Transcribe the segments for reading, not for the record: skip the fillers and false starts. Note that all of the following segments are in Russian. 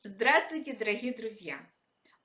Здравствуйте, дорогие друзья!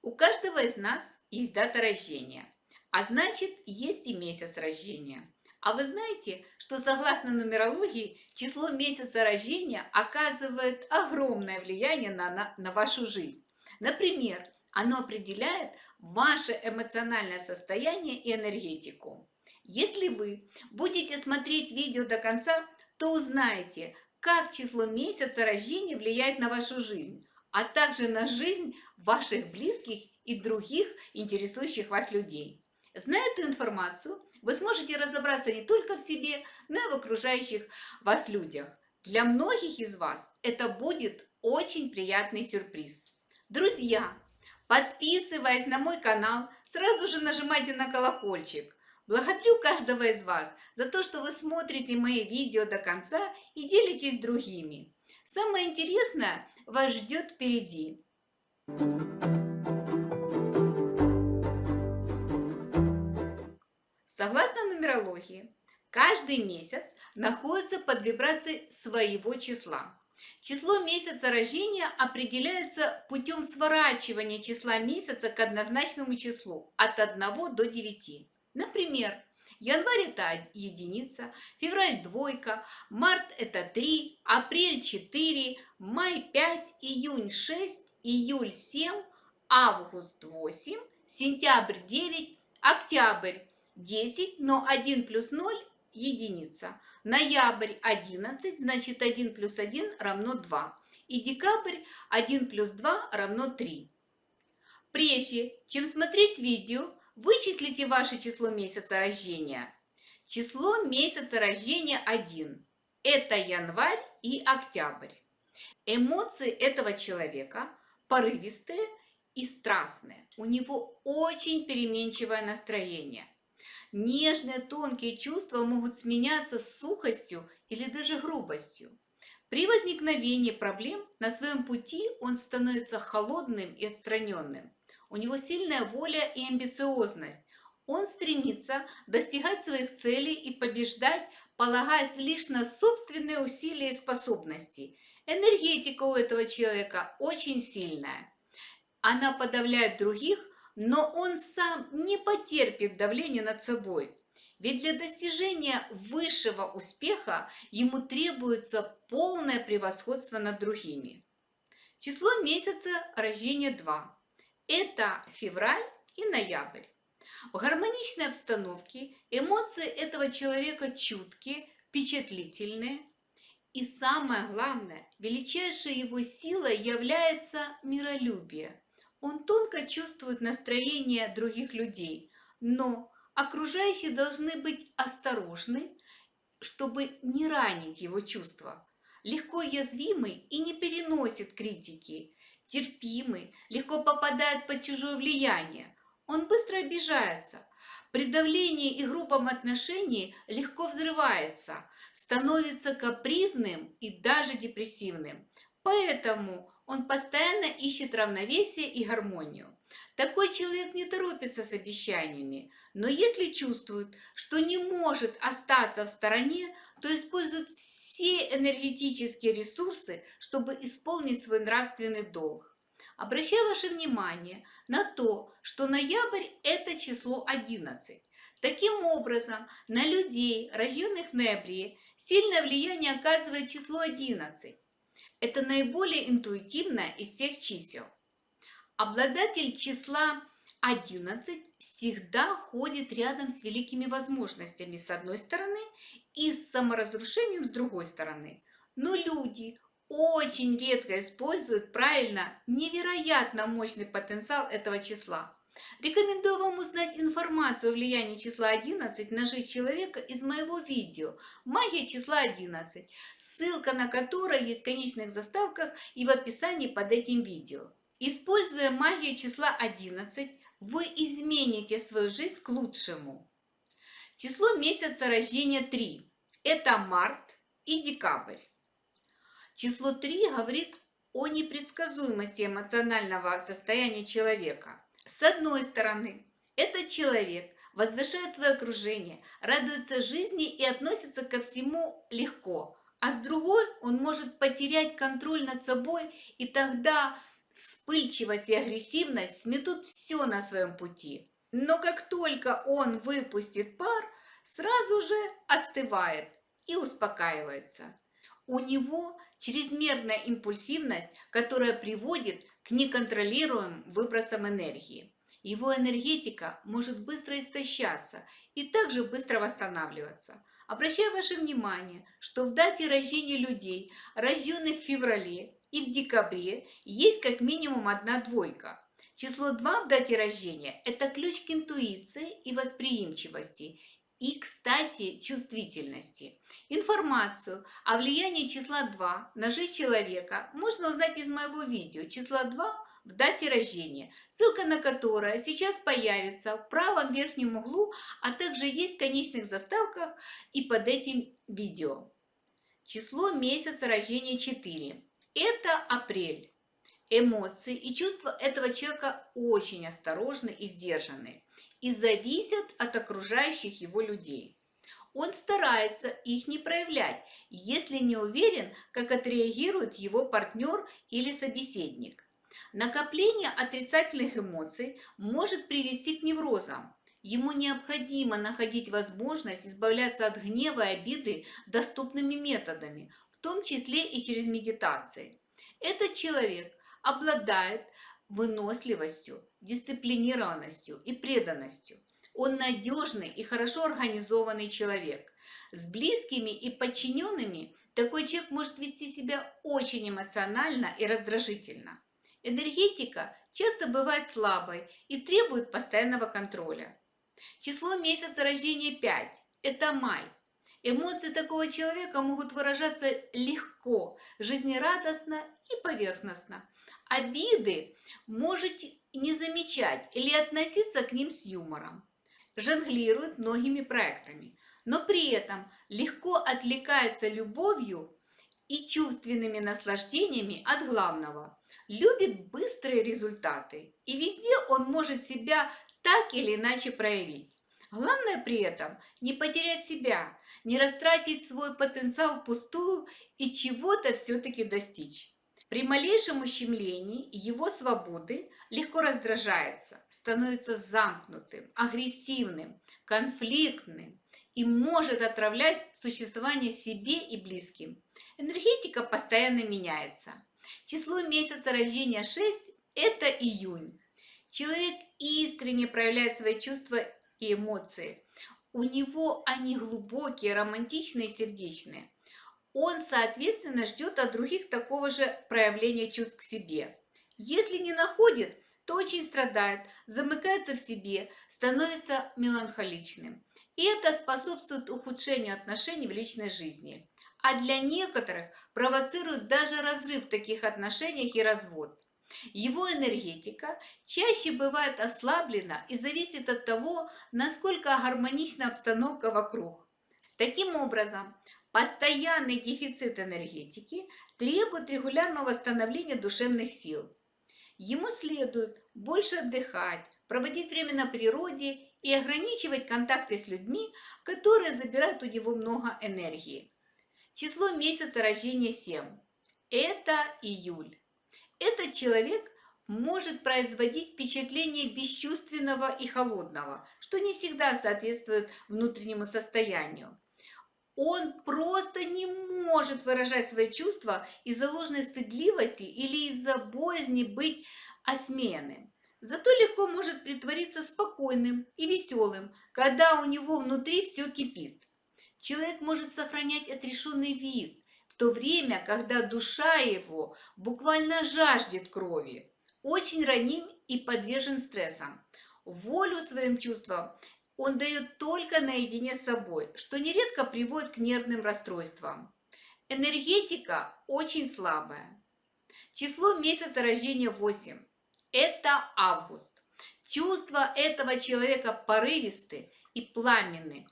У каждого из нас есть дата рождения, а значит, есть и месяц рождения. А вы знаете, что согласно нумерологии, число месяца рождения оказывает огромное влияние на вашу жизнь. Например, оно определяет ваше эмоциональное состояние и энергетику. Если вы будете смотреть видео до конца, то узнаете, как число месяца рождения влияет на вашу жизнь, а также на жизнь ваших близких и других интересующих вас людей. Зная эту информацию, вы сможете разобраться не только в себе, но и в окружающих вас людях. Для многих из вас это будет очень приятный сюрприз. Друзья, подписываясь на мой канал, сразу же нажимайте на колокольчик. Благодарю каждого из вас за то, что вы смотрите мои видео до конца и делитесь с другими. Самое интересное вас ждет впереди. Согласно нумерологии, каждый месяц находится под вибрацией своего числа. Число месяца рождения определяется путем сворачивания числа месяца к однозначному числу от 1 до 9. Например, январь – это единица, февраль – двойка, март – это 3, апрель – 4, май – 5, июнь – 6, июль – 7, август – 8, сентябрь – 9, октябрь 10, но 1 плюс 0 – единица. Ноябрь 11, значит 1 плюс 1 равно 2. И декабрь 1 плюс 2 равно 3. Прежде чем смотреть видео, вычислите ваше число месяца рождения. Число месяца рождения 1. Это январь и октябрь. Эмоции этого человека порывистые и страстные. У него очень переменчивое настроение. Нежные, тонкие чувства могут сменяться сухостью или даже грубостью. При возникновении проблем на своем пути он становится холодным и отстраненным. У него сильная воля и амбициозность. Он стремится достигать своих целей и побеждать, полагаясь лишь на собственные усилия и способности. Энергетика у этого человека очень сильная. Она подавляет других, но он сам не потерпит давления над собой. Ведь для достижения высшего успеха ему требуется полное превосходство над другими. Число месяца рождения 2. Это февраль и ноябрь. В гармоничной обстановке эмоции этого человека чуткие, впечатлительные. И самое главное, величайшей его силой является миролюбие. Он тонко чувствует настроение других людей, но окружающие должны быть осторожны, чтобы не ранить его чувства. Легко уязвимый и не переносит критики, терпимый, легко попадает под чужое влияние. Он быстро обижается. При давлении и грубом отношении легко взрывается, становится капризным и даже депрессивным. Поэтому он постоянно ищет равновесие и гармонию. Такой человек не торопится с обещаниями, но если чувствует, что не может остаться в стороне, то использует все энергетические ресурсы, чтобы исполнить свой нравственный долг. Обращаю ваше внимание на то, что ноябрь – это число 11. Таким образом, на людей, рожденных в ноябре, сильное влияние оказывает число 11. Это наиболее интуитивное из всех чисел. Обладатель числа 11 всегда ходит рядом с великими возможностями с одной стороны и с саморазрушением с другой стороны. Но люди очень редко используют правильно невероятно мощный потенциал этого числа. Рекомендую вам узнать информацию о влиянии числа 11 на жизнь человека из моего видео «Магия числа 11», ссылка на которое есть в конечных заставках и в описании под этим видео. Используя магию числа 11, вы измените свою жизнь к лучшему. Число месяца рождения 3. Это март и декабрь. Число 3 говорит о непредсказуемости эмоционального состояния человека. С одной стороны, этот человек возвышает свое окружение, радуется жизни и относится ко всему легко. А с другой, он может потерять контроль над собой, и тогда Вспыльчивость и агрессивность сметут все на своем пути. Но как только он выпустит пар, сразу же остывает и успокаивается. У него чрезмерная импульсивность, которая приводит к неконтролируемым выбросам энергии. Его энергетика может быстро истощаться и также быстро восстанавливаться. Обращаю ваше внимание, что в дате рождения людей, рожденных в феврале и в декабре, есть как минимум одна двойка. Число 2 в дате рождения – это ключ к интуиции и восприимчивости, и, кстати, чувствительности. Информацию о влиянии числа 2 на жизнь человека можно узнать из моего видео «Числа 2 в дате рождения», ссылка на которое сейчас появится в правом верхнем углу, а также есть в конечных заставках и под этим видео. Число месяца рождения 4. Это апрель. Эмоции и чувства этого человека очень осторожны и сдержаны и зависят от окружающих его людей. Он старается их не проявлять, если не уверен, как отреагирует его партнер или собеседник. Накопление отрицательных эмоций может привести к неврозам. Ему необходимо находить возможность избавляться от гнева и обиды доступными методами, в том числе и через медитации. Этот человек обладает выносливостью, дисциплинированностью и преданностью. Он надежный и хорошо организованный человек. С близкими и подчиненными такой человек может вести себя очень эмоционально и раздражительно. Энергетика часто бывает слабой и требует постоянного контроля. Число месяца рождения 5 – это май. Эмоции такого человека могут выражаться легко, жизнерадостно и поверхностно. Обиды можете не замечать или относиться к ним с юмором. Жонглирует многими проектами, но при этом легко отвлекается любовью и чувственными наслаждениями от главного. Любит быстрые результаты, и везде он может себя так или иначе проявить. Главное при этом не потерять себя, не растратить свой потенциал впустую и чего-то все-таки достичь. При малейшем ущемлении его свободы легко раздражается, становится замкнутым, агрессивным, конфликтным и может отравлять существование себе и близким. Энергетика постоянно меняется. Число месяца рождения 6 – это июнь. Человек искренне проявляет свои чувства и эмоции. У него они глубокие, романтичные и сердечные. Он, соответственно, ждет от других такого же проявления чувств к себе. Если не находит, то очень страдает, замыкается в себе, становится меланхоличным. И это способствует ухудшению отношений в личной жизни. А для некоторых провоцирует даже разрыв в таких отношениях и развод. Его энергетика чаще бывает ослаблена и зависит от того, насколько гармонична обстановка вокруг. Таким образом, постоянный дефицит энергетики требует регулярного восстановления душевных сил. Ему следует больше отдыхать, проводить время на природе и ограничивать контакты с людьми, которые забирают у него много энергии. Число месяца рождения 7. Это июль. Этот человек может производить впечатление бесчувственного и холодного, что не всегда соответствует внутреннему состоянию. Он просто не может выражать свои чувства из-за ложной стыдливости или из-за боязни быть осмеянным. Зато легко может притвориться спокойным и веселым, когда у него внутри все кипит. Человек может сохранять отрешенный вид, в то время, когда душа его буквально жаждет крови. Очень раним и подвержен стрессам. Волю своим чувствам он дает только наедине с собой, что нередко приводит к нервным расстройствам. Энергетика очень слабая. Число месяца рождения 8. Это август. Чувства этого человека порывисты и пламенны,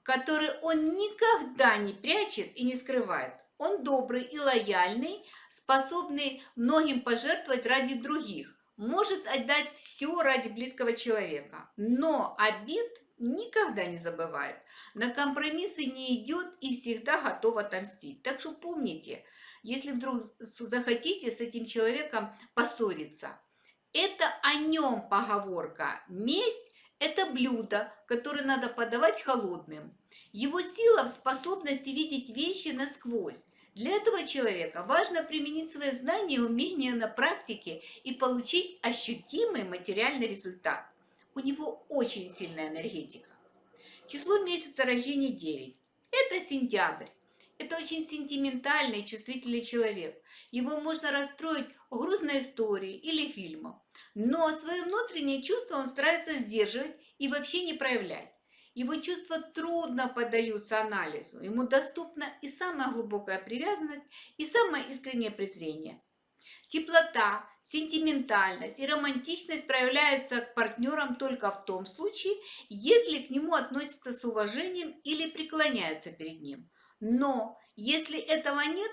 которые он никогда не прячет и не скрывает. Он добрый и лояльный, способный многим пожертвовать ради других, может отдать все ради близкого человека, но обид никогда не забывает, на компромиссы не идет и всегда готов отомстить. Так что помните, если вдруг захотите с этим человеком поссориться. Это о нем поговорка. Месть – это блюдо, которое надо подавать холодным. Его сила в способности видеть вещи насквозь. Для этого человека важно применить свои знания и умения на практике и получить ощутимый материальный результат. У него очень сильная энергетика. Число месяца рождения 9. Это сентябрь. Это очень сентиментальный и чувствительный человек. Его можно расстроить грустной историей или фильмом. Но свои внутренние чувства он старается сдерживать и вообще не проявлять. Его чувства трудно поддаются анализу. Ему доступна и самая глубокая привязанность, и самое искреннее презрение. Теплота, сентиментальность и романтичность проявляются к партнерам только в том случае, если к нему относятся с уважением или преклоняются перед ним. Но если этого нет,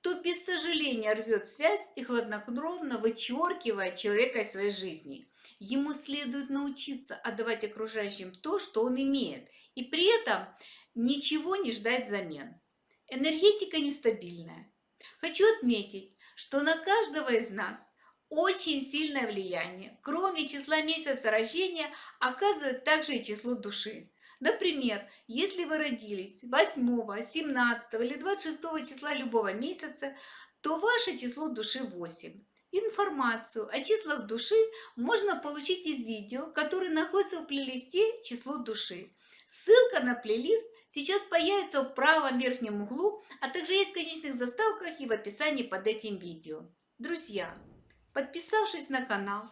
то без сожаления рвет связь и хладнокровно вычеркивает человека из своей жизни. Ему следует научиться отдавать окружающим то, что он имеет, и при этом ничего не ждать взамен. Энергетика нестабильная. Хочу отметить, что на каждого из нас очень сильное влияние, кроме числа месяца рождения, оказывает также и число души. Например, если вы родились 8, 17 или 26 числа любого месяца, то ваше число души 8. Информацию о числах души можно получить из видео, которое находится в плейлисте «Число души». Ссылка на плейлист сейчас появится в правом верхнем углу, а также есть в конечных заставках и в описании под этим видео. Друзья, подписавшись на канал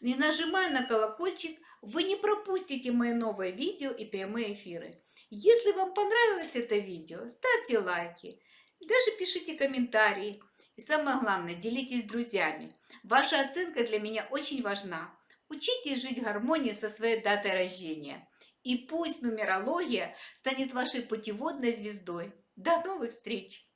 и нажимая на колокольчик, вы не пропустите мои новые видео и прямые эфиры. Если вам понравилось это видео, ставьте лайки, даже пишите комментарии. И самое главное, делитесь с друзьями. Ваша оценка для меня очень важна. Учитесь жить в гармонии со своей датой рождения. И пусть нумерология станет вашей путеводной звездой. До новых встреч!